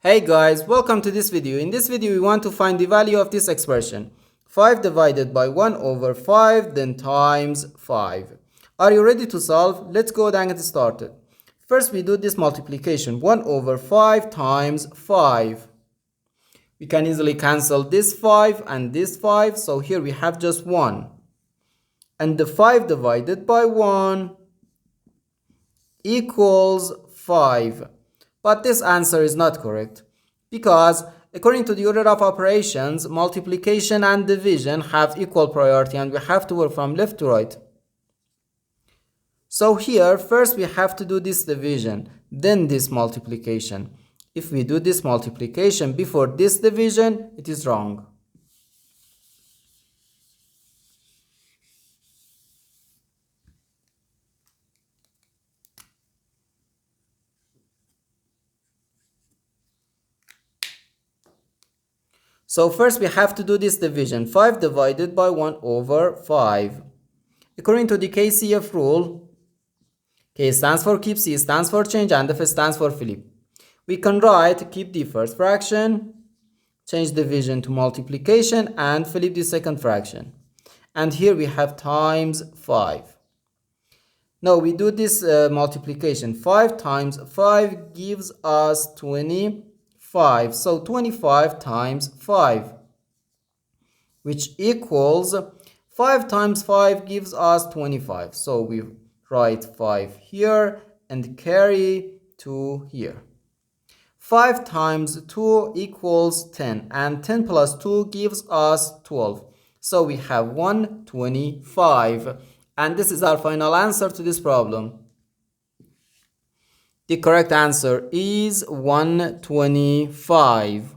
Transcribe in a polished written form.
Hey guys, welcome to this video. In this video we want to find the value of this expression 5 divided by 1 over 5 then times 5. Are you ready to solve? Let's go ahead and get started. First we do this multiplication 1 over 5 times 5. We can easily cancel this 5 and this 5, so here we have just 1. And the 5 divided by 1 equals 5. But this answer is not correct because according to the order of operations, multiplication and division have equal priority and we have to work from left to right. So here first we have to do this division, then this multiplication. If we do this multiplication before this division, it is wrong. So first we have to do this division, 5 divided by 1 over 5. According to the KCF rule, K stands for keep, C stands for change, and F stands for flip. We can write keep the first fraction, change division to multiplication, and flip the second fraction. And here we have times 5. Now we do this multiplication. 5 times 5 gives us 25. So 25 times 5, which equals 5 times 5 gives us 25. So we write 5 here and carry 2 here. 5 times 2 equals 10, and 10 plus 2 gives us 12. So we have 125, and this is our final answer to this problem. The correct answer is 125.